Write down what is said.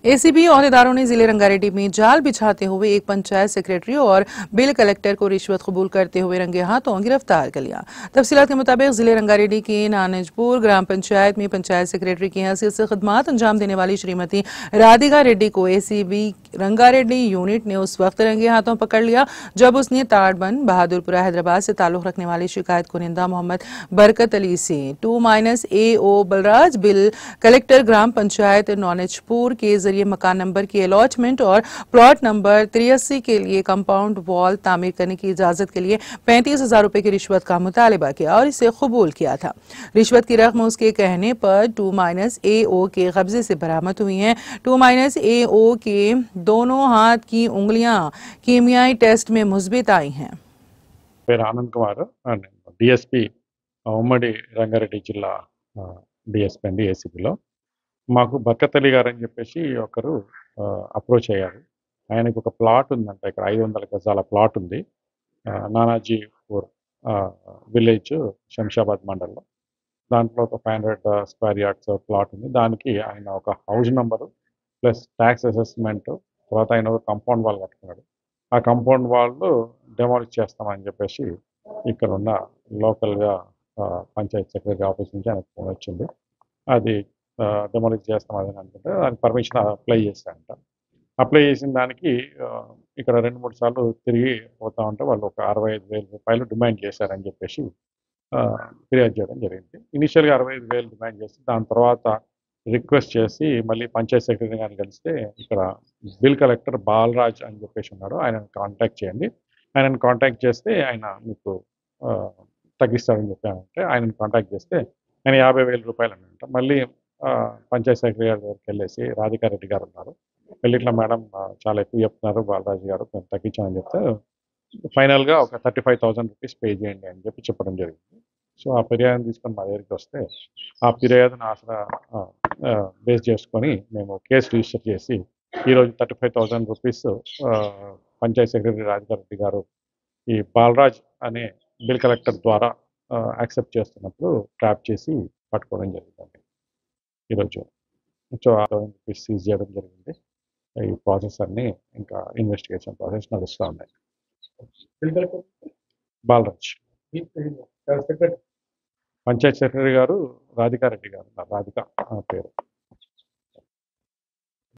ACB अहदेदारों ने जिले रंगारेड्डी में जाल बिछाते हुए एक पंचायत सेक्रेटरी और बिल कलेक्टर को रिश्वत कबूल करते हुए रंगे हाथों गिरफ्तार कर लिया। तफसीलात के मुताबिक जिले रंगारेड्डी के नानजपुर ग्राम पंचायत में पंचायत सेक्रेटरी की हैसियत से खदमात अंजाम देने वाली श्रीमती राधिका रेड्डी को एसीबी रंगारेड्डी यूनिट ने उस वक्त रंगे हाथों पकड़ लिया जब उसने ताड़बंद बहादुरपुरा हैदराबाद से ताल्लुक रखने वाली शिकायत कुनिंदा मोहम्मद बरकत अली से 2-AO बलराज बिल कलेक्टर ग्राम पंचायत नौनजपुर के जरिए मकान नंबर की अलॉटमेंट और प्लॉट नंबर 83 के लिए कंपाउंड वॉल तामीर करने की इजाजत के लिए 35,000 रुपए की रिश्वत का मुतालबा किया और इसे कबूल किया था। रिश्वत की रकम उसके कहने पर 2-AO के कब्जे से बरामद हुई है। 2-AO के दोनों हाथ की उंगलियां कीमियाई टेस्ट में मुस्बित आई हैं। आनंद कुमार डीएसपी ఉమ్మడి రంగారెడ్డి జిల్లా డిఎస్పీ అండి ఏసీబీలో మాకు బర్కత్ అలీ గారు అని చెప్పేసి ఒకరు అప్రోచ్ అయ్యారు. ఆయనకు ఒక ప్లాట్ ఉందంట, ఇక్కడ 500 గజాల ప్లాట్ ఉంది నానాజీపూర్ విలేజ్ శంషాబాద్ మండల్లో. దాంట్లో ఒక 500 స్క్వేర్ యార్డ్స్ ప్లాట్ ఉంది. దానికి ఆయన ఒక house number plus tax assessment, తర్వాత ఆయన ఒక కాంపౌండ్ వాల్ కట్టుకున్నాడు. ఆ కాంపౌండ్ వాళ్ళు డెమాలిష్ చేస్తామని చెప్పేసి ఇక్కడ ఉన్న లోకల్గా పంచాయత్ సెక్రటరీ ఆఫీస్ నుంచి ఆయనకు ఫోన్ వచ్చింది. అది డెమాలిష్ చేస్తాం అని అనుకుంటే దానికి పర్మిషన్ అప్లై చేశారంట. అప్లై చేసిన దానికి ఇక్కడ 2-3 సార్లు తిరిగి పోతా ఉంటే వాళ్ళు ఒక 65,000 రూపాయలు డిమాండ్ చేశారని చెప్పేసి ఫిర్యాదు చేయడం జరిగింది. ఇనిషియల్గా 65,000 డిమాండ్ చేసి దాని తర్వాత రిక్వెస్ట్ చేసి మళ్ళీ పంచాయత్ సెక్రటరీ గారిని కలిస్తే ఇక్కడ బిల్ కలెక్టర్ బాలరాజ్ అని చెప్పేసి ఉన్నాడు, ఆయనను కాంటాక్ట్ చేయండి, ఆయనను కాంటాక్ట్ చేస్తే ఆయన మీకు తగ్గిస్తారని చెప్పానంటే ఆయనను కాంటాక్ట్ చేస్తే ఆయన 50,000 రూపాయలు అనంట. మళ్ళీ పంచాయత్ సెక్రటరీ గారి దగ్గరికి వెళ్ళేసి రాధికా రెడ్డి గారు ఉన్నారు, వెళ్ళి ఇట్లా మేడం చాలా ఎక్కువ చెప్తున్నారు బాలరాజు గారు, మేము తగ్గించామని చెప్తే ఫైనల్గా ఒక 35,000 రూపీస్ పే చేయండి అని చెప్పడం జరిగింది. సో ఆ ఫిర్యాదును తీసుకొని మా దగ్గరికి వస్తే ఆ ఫిర్యాదును ఆసరా బేస్ చేసుకొని మేము కేసు రిజిస్టర్ చేసి ఈరోజు 35,000 రూపీస్ పంచాయత్ సెక్రటరీ రాధికా రెడ్డి గారు ఈ బాలరాజ్ అనే బిల్ కలెక్టర్ ద్వారా యాక్సెప్ట్ చేస్తున్నప్పుడు ట్రాప్ చేసి పట్టుకోవడం జరిగిందండి ఈరోజు. సో ఆ రూపీస్ సీజ్ చేయడం జరిగింది. ఈ ప్రాసెస్ అన్నీ ఇంకా ఇన్వెస్టిగేషన్ ప్రాసెస్ నడుస్తూ ఉన్నాయి. బాలరాజ్ పంచాయత్ సెక్రటరీ గారు రాధికా రెడ్డి గారు, రాధిక పేరు.